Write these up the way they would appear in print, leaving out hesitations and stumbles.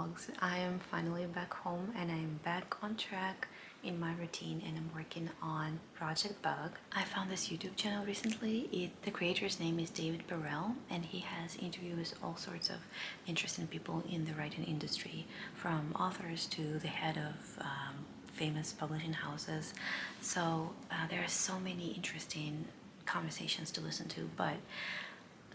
vlogs. I am finally back home and I'm back on track in my routine, and I'm working on Project Bug. I found this YouTube channel recently. The creator's name is David Burrell, and he has interviews all sorts of interesting people in the writing industry, from authors to the head of famous publishing houses. So there are so many interesting conversations to listen to. But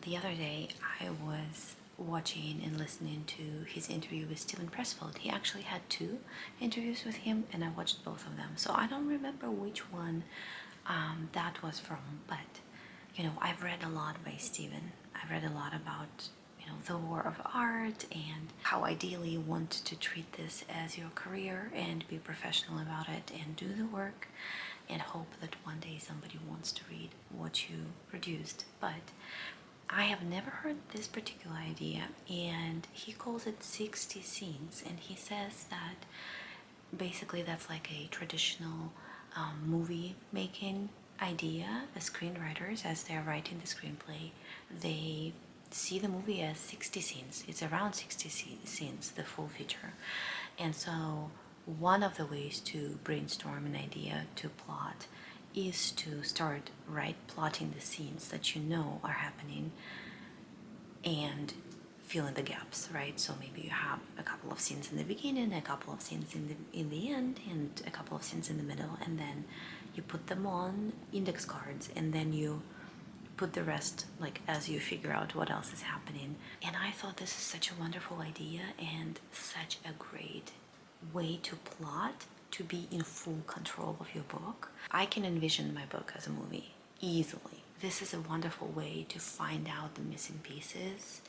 the other day I was watching and listening to his interview with Steven Pressfield. He actually had two interviews with him, and I watched both of them. So I don't remember which one that was from, but I've read a lot by Steven. I've read a lot about the war of art and how ideally you want to treat this as your career and be professional about it and do the work and hope that one day somebody wants to read what you produced. But I have never heard this particular idea, and he calls it 60 scenes, and he says that basically that's like a traditional movie making idea. The screenwriters, as they're writing the screenplay, they see the movie as 60 scenes. It's around 60 scenes, the full feature. And so one of the ways to brainstorm an idea to plot is to start plotting the scenes that you know are happening and fill in the gaps, right? So maybe you have a couple of scenes in the beginning, a couple of scenes in the end, and a couple of scenes in the middle, and then you put them on index cards, and then you put the rest as you figure out what else is happening. And I thought this is such a wonderful idea and such a great way to plot, to be in full control of your book. I can envision my book as a movie easily. This is a wonderful way to find out the missing pieces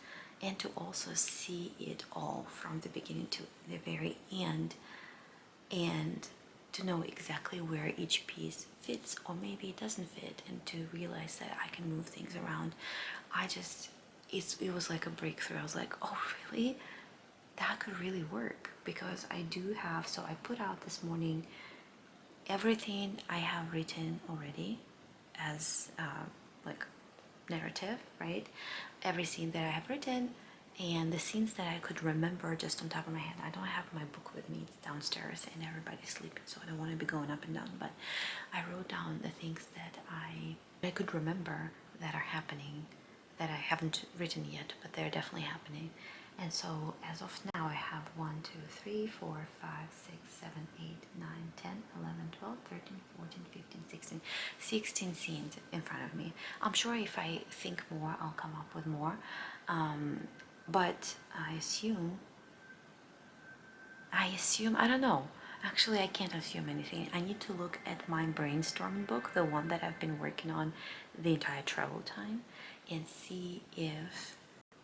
and to also see it all from the beginning to the very end, and to know exactly where each piece fits or maybe it doesn't fit, and to realize that I can move things around. It was like a breakthrough. I was like, oh really? That could really work, because I do have, so I put out this morning everything I have written already as narrative, right? Every scene that I have written, and the scenes that I could remember just on top of my head. I don't have my book with me, it's downstairs and everybody's sleeping, so I don't want to be going up and down, but I wrote down the things that I could remember that are happening, that I haven't written yet, but they're definitely happening. And so as of now, I have 1, 2, 3, 4, 5, 6, 7, 8, 9, 10, 11, 12, 13, 14, 15, 16 scenes in front of me. I'm sure if I think more, I'll come up with more. But I assume, I don't know. Actually, I can't assume anything. I need to look at my brainstorming book, the one that I've been working on the entire travel time, and see if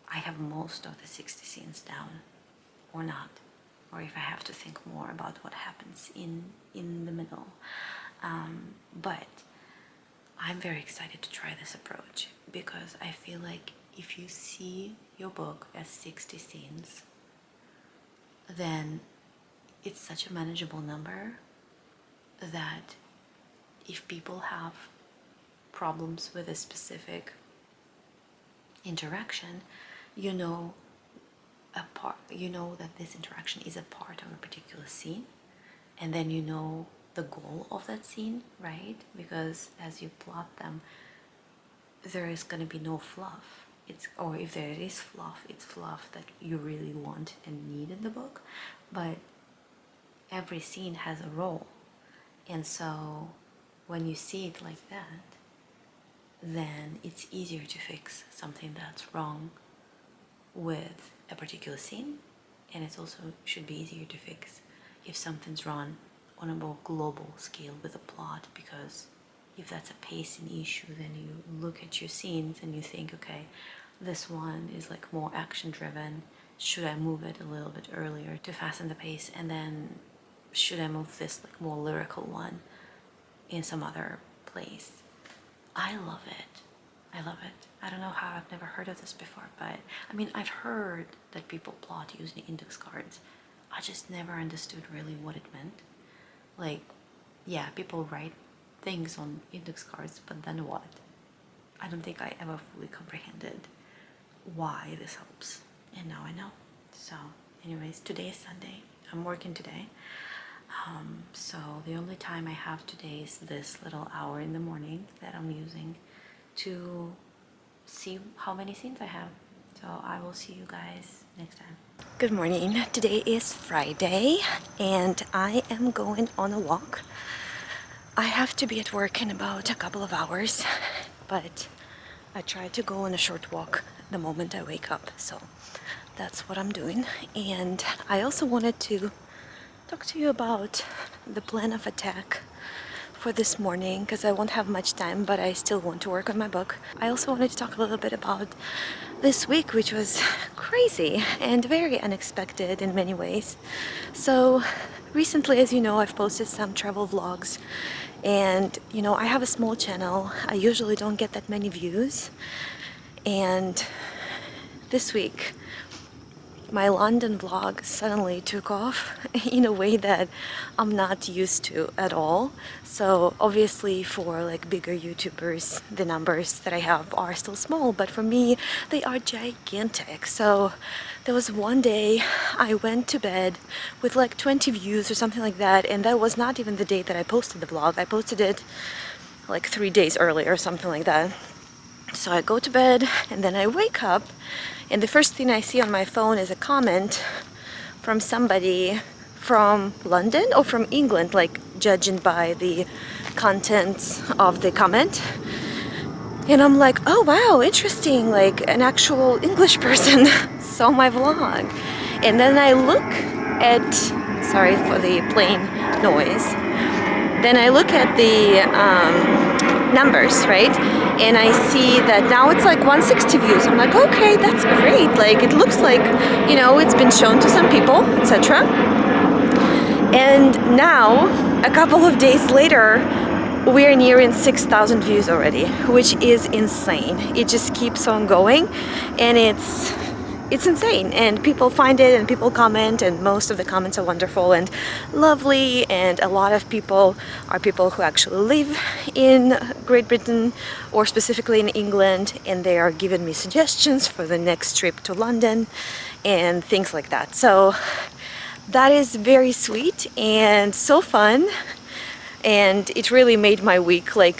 I have most of the 60 scenes down or not, or if I have to think more about what happens in the middle. But I'm very excited to try this approach, because I feel like if you see your book as 60 scenes, then it's such a manageable number that if people have problems with a specific interaction, you know that this interaction is a part of a particular scene, and then you know the goal of that scene, right? Because as you plot them, there is going to be no fluff. Or if there is fluff, it's fluff that you really want and need in the book. But every scene has a role, and so when you see it like that, then it's easier to fix something that's wrong with a particular scene, and it also should be easier to fix if something's wrong on a more global scale with a plot, because if that's a pacing issue, then you look at your scenes and you think, okay, this one is more action driven, should I move it a little bit earlier to fasten the pace, and then should I move this more lyrical one in some other place. I love it. I love it. I don't know how, I've never heard of this before, but I mean, I've heard that people plot using index cards. I just never understood really what it meant. Yeah, people write things on index cards, but then what? I don't think I ever fully comprehended why this helps, and now I know. So Anyways, today is Sunday. I'm working today. So the only time I have today is this little hour in the morning that I'm using to see how many scenes I have. So I will see you guys next time. Good morning. Today is Friday and I am going on a walk. I have to be at work in about a couple of hours, but I try to go on a short walk the moment I wake up. So that's what I'm doing. And I also wanted to talk to you about the plan of attack for this morning because I won't have much time, but I still want to work on my book. I also wanted to talk a little bit about this week, which was crazy and very unexpected in many ways. So recently, as you know, I've posted some travel vlogs, and you know, I have a small channel. I usually don't get that many views, and this week my London vlog suddenly took off in a way that I'm not used to at all. So obviously for like bigger YouTubers, the numbers that I have are still small, but for me they are gigantic. So there was one day I went to bed with like 20 views or something like that, and that was not even the day that I posted the vlog. I posted it like 3 days earlier or something like that. So I go to bed and then I wake up, and the first thing I see on my phone is a comment from somebody from London or from England, like judging by the contents of the comment. And I'm like, oh wow, interesting, like an actual English person saw my vlog. And then I look at, sorry for the plane noise, then I look at the numbers, right? And I see that now it's like 160 views. I'm like, okay, that's great. Like, it looks like, you know, it's been shown to some people, etc. And now, a couple of days later, we're nearing 6,000 views already, which is insane. It just keeps on going, and it's insane, and people find it and people comment, and most of the comments are wonderful and lovely, and a lot of people are people who actually live in Great Britain or specifically in England, and they are giving me suggestions for the next trip to London and things like that. So that is very sweet and so fun, and it really made my week, like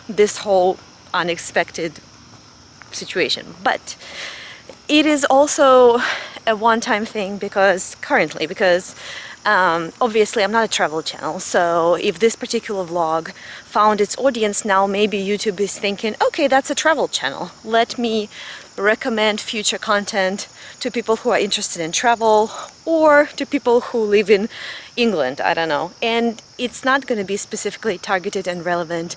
this whole unexpected situation. But it is also a one-time thing because obviously I'm not a travel channel. So if this particular vlog found its audience, now maybe YouTube is thinking, okay, that's a travel channel. Let me recommend future content to people who are interested in travel or to people who live in England, I don't know. And it's not going to be specifically targeted and relevant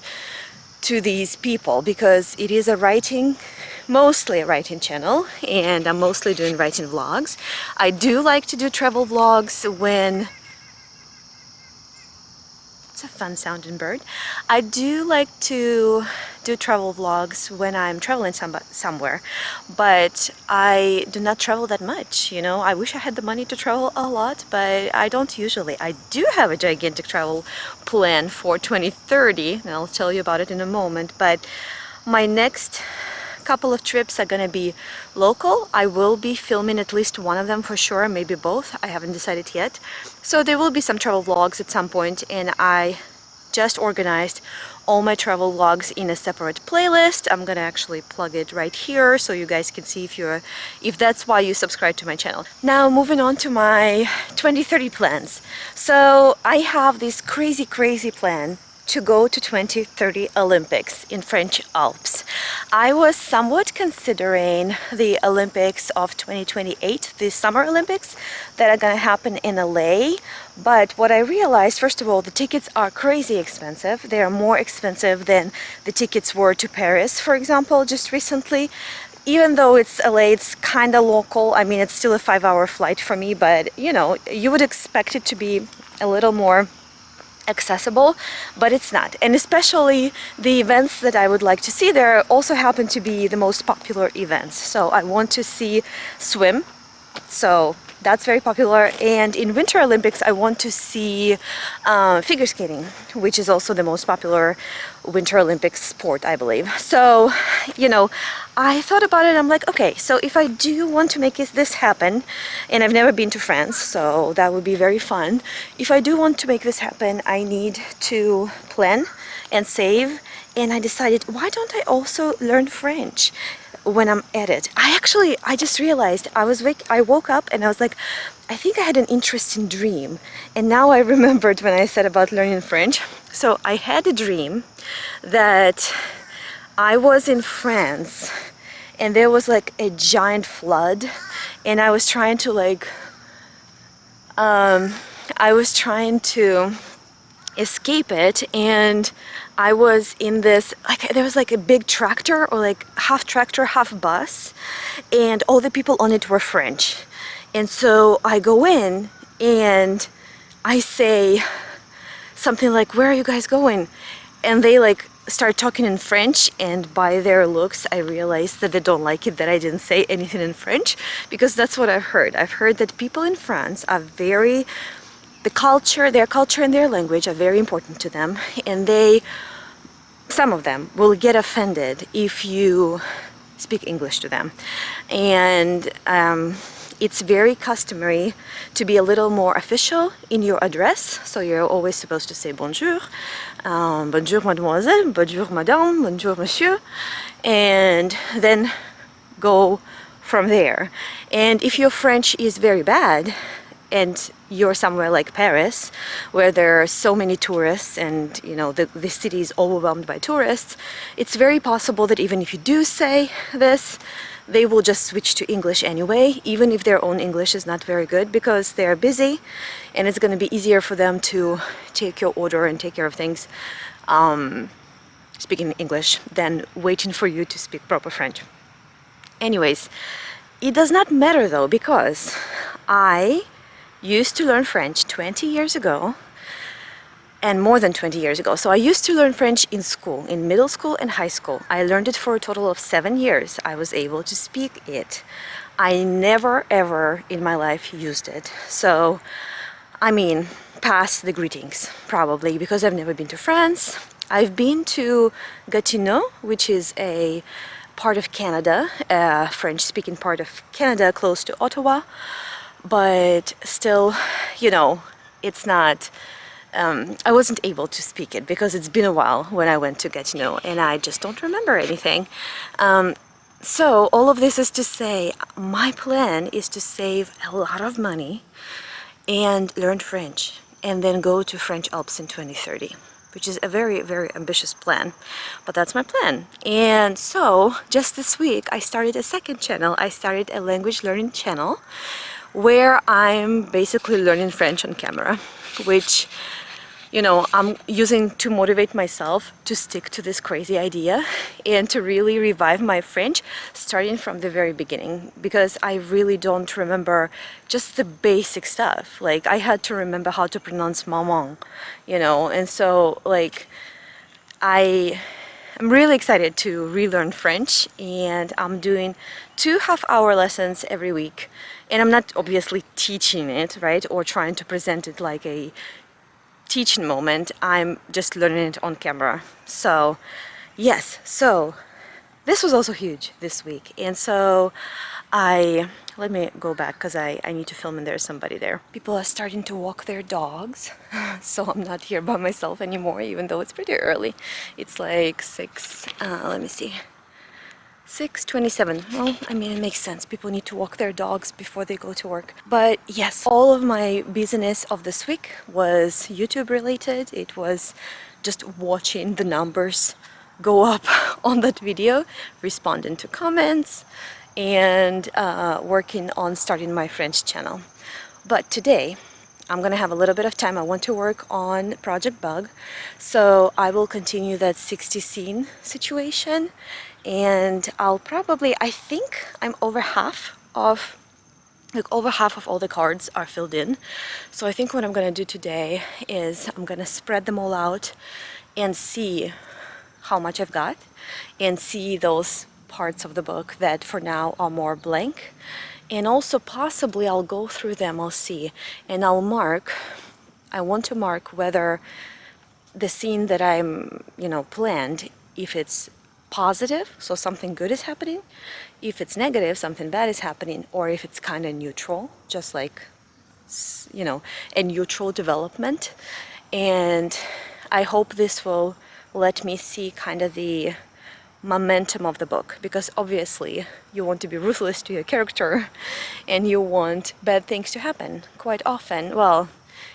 to these people because it is mostly a writing channel, and I'm mostly doing writing vlogs. I do like to do travel vlogs when it's a fun sounding bird. I do like to do travel vlogs when I'm traveling somewhere, but I do not travel that much, you know. I wish I had the money to travel a lot, but I don't usually. I do have a gigantic travel plan for 2030, and I'll tell you about it in a moment, but my next couple of trips are gonna be local. I will be filming at least one of them for sure, maybe both. I haven't decided yet. So there will be some travel vlogs at some point, and I just organized all my travel vlogs in a separate playlist. I'm gonna actually plug it right here so you guys can see if that's why you subscribe to my channel. Now moving on to my 2030 plans. So I have this crazy plan to go to 2030 Olympics in French Alps. I was somewhat considering the Olympics of 2028, the Summer Olympics that are gonna happen in LA, but what I realized, first of all, the tickets are crazy expensive. They are more expensive than the tickets were to Paris, for example, just recently. Even though it's LA, it's kind of local. I mean, it's still a 5-hour flight for me, but you know, you would expect it to be a little more accessible, but it's not. And especially the events that I would like to see there also happen to be the most popular events. So I want to see swim, so that's very popular. And in Winter Olympics, I want to see figure skating, which is also the most popular Winter Olympics sport, I believe. So, you know, I thought about it. I'm like, okay, so if I do want to make this happen, and I've never been to France, so that would be very fun. If I do want to make this happen, I need to plan and save. And I decided, why don't I also learn French when I'm at it? I just realized I woke up and I was like, I think I had an interesting dream. And now I remembered when I said about learning French. So I had a dream that I was in France and there was like a giant flood, and I was trying to escape it, and I was in this, like, there was like a big tractor, or like half tractor, half bus, and all the people on it were French. And so I go in and I say something like, where are you guys going? And they like start talking in French, and by their looks I realized that they don't like it that I didn't say anything in French, because that's what I've heard. I've heard that people in France are very, their culture and their language are very important to them, and some of them will get offended if you speak English to them. And it's very customary to be a little more official in your address. So you're always supposed to say bonjour, bonjour mademoiselle, bonjour madame, bonjour monsieur, and then go from there. And if your French is very bad, and you're somewhere like Paris, where there are so many tourists, and you know the city is overwhelmed by tourists, it's very possible that even if you do say this, they will just switch to English anyway, even if their own English is not very good, because they're busy and it's going to be easier for them to take your order and take care of things speaking English than waiting for you to speak proper French. Anyways, it does not matter though, because I used to learn French 20 years ago, and more than 20 years ago. So I used to learn French in school, in middle school and high school. I learned it for a total of 7 years. I was able to speak it. I never ever in my life used it. So, I mean, pass the greetings, probably, because I've never been to France. I've been to Gatineau, which is a part of Canada, a French-speaking part of Canada, close to Ottawa. But still, you know, it's not, I wasn't able to speak it because it's been a while when I went to Gatineau, and I just don't remember anything. So all of this is to say, my plan is to save a lot of money and learn French, and then go to French Alps in 2030, which is a very, very ambitious plan, but that's my plan. And so just this week, I started a second channel. I started a language learning channel where I'm basically learning French on camera, which, you know, I'm using to motivate myself to stick to this crazy idea and to really revive my French starting from the very beginning, because I really don't remember just the basic stuff. Like, I had to remember how to pronounce maman, you know, and so like I'm really excited to relearn French, and I'm doing 2 half-hour lessons every week. And I'm not obviously teaching it, right, or trying to present it like a teaching moment. I'm just learning it on camera. So yes, so this was also huge this week. And so let me go back, because I need to film, and there's somebody there. People are starting to walk their dogs, so I'm not here by myself anymore, even though it's pretty early. It's like 6:27. Well, I mean, it makes sense. People need to walk their dogs before they go to work. But yes, all of my business of this week was YouTube related. It was just watching the numbers go up on that video, responding to comments, and working on starting my French channel. But today, I'm gonna have a little bit of time. I want to work on Project Bug, so I will continue that 60 scene situation, and I'll probably, I think I'm over half of all the cards are filled in. So I think what I'm gonna do today is I'm gonna spread them all out and see how much I've got, and see those parts of the book that for now are more blank, And also possibly I'll go through them, I'll see, and I want to mark whether the scene that I'm, planned, if it's positive, so something good is happening, if it's negative, something bad is happening, or if it's kind of neutral, just like, a neutral development. And I hope this will let me see kind of the momentum of the book, because obviously you want to be ruthless to your character and you want bad things to happen quite often. Well,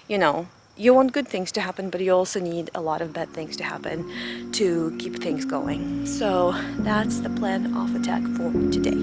you want good things to happen, but you also need a lot of bad things to happen to keep things going. So that's the plan of attack for today.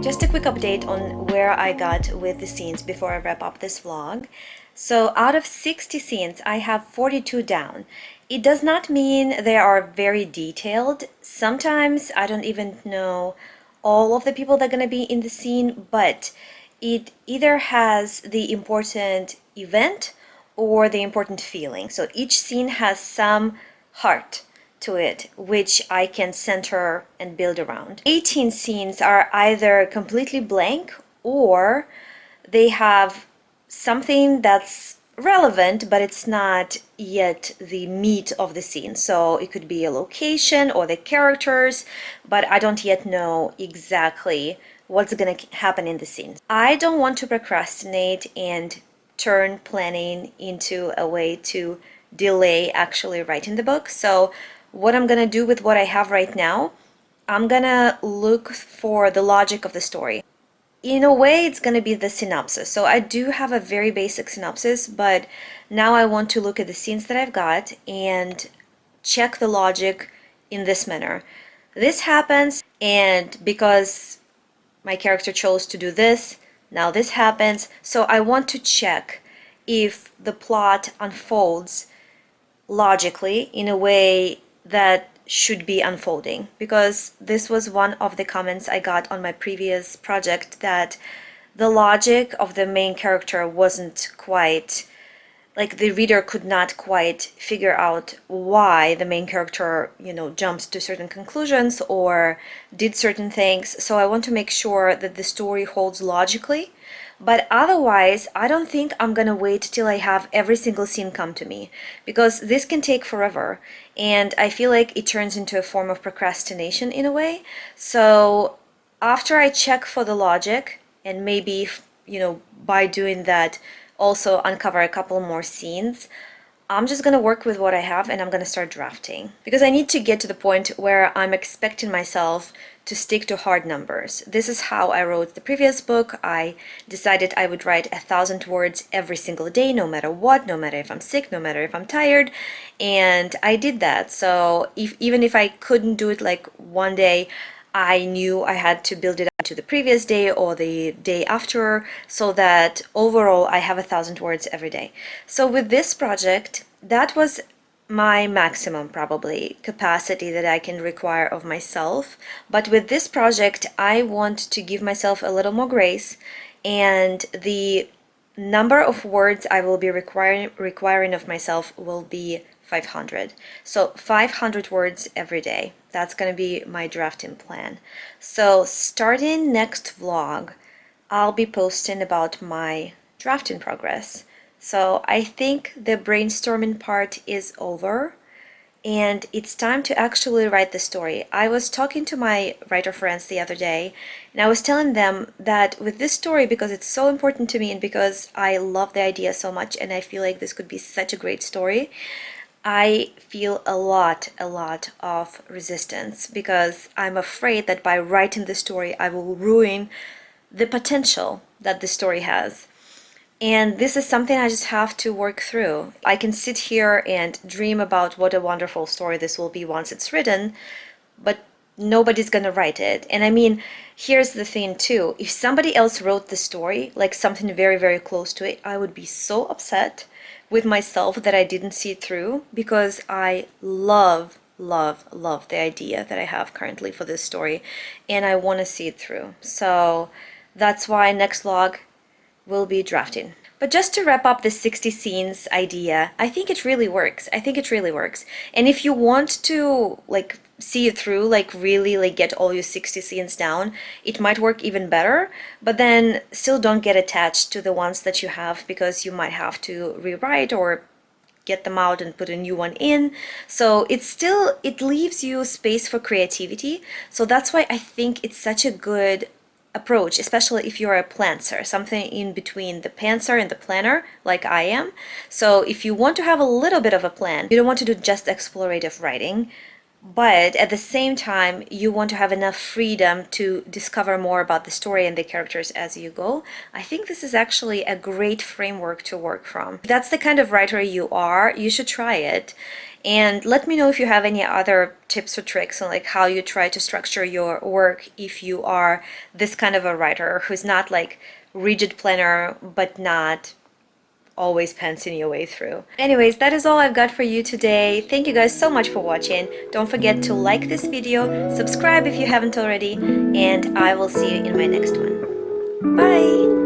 Just a quick update on where I got with the scenes before I wrap up this vlog. So out of 60 scenes, I have 42 down. It does not mean they are very detailed. Sometimes I don't even know all of the people that are going to be in the scene, but it either has the important event or the important feeling. So each scene has some heart to it, which I can center and build around. 18 scenes are either completely blank or they have something that's relevant, but it's not yet the meat of the scene. So it could be a location or the characters, but I don't yet know exactly what's going to happen in the scene. I don't want to procrastinate and turn planning into a way to delay actually writing the book. So what I'm gonna do with what I have right now, I'm gonna look for the logic of the story. In a way, it's gonna be the synopsis. So I do have a very basic synopsis, but now I want to look at the scenes that I've got and check the logic in this manner. This happens, and because my character chose to do this, now this happens. So I want to check if the plot unfolds logically in a way that should be unfolding, because this was one of the comments I got on my previous project, that the logic of the main character wasn't quite, like the reader could not quite figure out why the main character, jumped to certain conclusions or did certain things. So I want to make sure that the story holds logically. But otherwise, I don't think I'm gonna wait till I have every single scene come to me, because this can take forever. And I feel like it turns into a form of procrastination in a way. So after I check for the logic, and maybe, by doing that, also uncover a couple more scenes, I'm just gonna work with what I have and I'm gonna start drafting, because I need to get to the point where I'm expecting myself to stick to hard numbers. This is how I wrote the previous book. I decided I would write 1,000 words every single day, no matter what, no matter if I'm sick, no matter if I'm tired, and I did that. So even if I couldn't do it like one day, I knew I had to build it up to the previous day or the day after, so that overall I have 1,000 words every day. So with this project, that was my maximum probably capacity that I can require of myself. But with this project, I want to give myself a little more grace, and the number of words I will be requiring of myself will be 500. So 500 words every day. That's going to be my drafting plan. So starting next vlog, I'll be posting about my drafting progress. So I think the brainstorming part is over and it's time to actually write the story. I was talking to my writer friends the other day, and I was telling them that with this story, because it's so important to me and because I love the idea so much and I feel like this could be such a great story, I feel a lot of resistance because I'm afraid that by writing the story, I will ruin the potential that the story has. And this is something I just have to work through. I can sit here and dream about what a wonderful story this will be once it's written, but nobody's gonna write it. And I mean, here's the thing too. If somebody else wrote the story, like something very close to it, I would be so upset with myself that I didn't see it through because I love the idea that I have currently for this story and I want to see it through. So that's why next vlog will be drafting. But just to wrap up the 60 scenes idea, I think it really works. I think it really works. And if you want to like see it through, like really like get all your 60 scenes down, it might work even better, but then still don't get attached to the ones that you have because you might have to rewrite or get them out and put a new one in. So it leaves you space for creativity. So that's why I think it's such a good approach, especially if you're a planner, something in between the pantser and the planner, like I am. So if you want to have a little bit of a plan, you don't want to do just explorative writing, but at the same time, you want to have enough freedom to discover more about the story and the characters as you go. I think this is actually a great framework to work from. If that's the kind of writer you are, you should try it. And let me know if you have any other tips or tricks on like how you try to structure your work if you are this kind of a writer who's not like rigid planner, but not always pantsing your way through. Anyways, that is all I've got for you today. Thank you guys so much for watching. Don't forget to like this video, subscribe if you haven't already, and I will see you in my next one. Bye!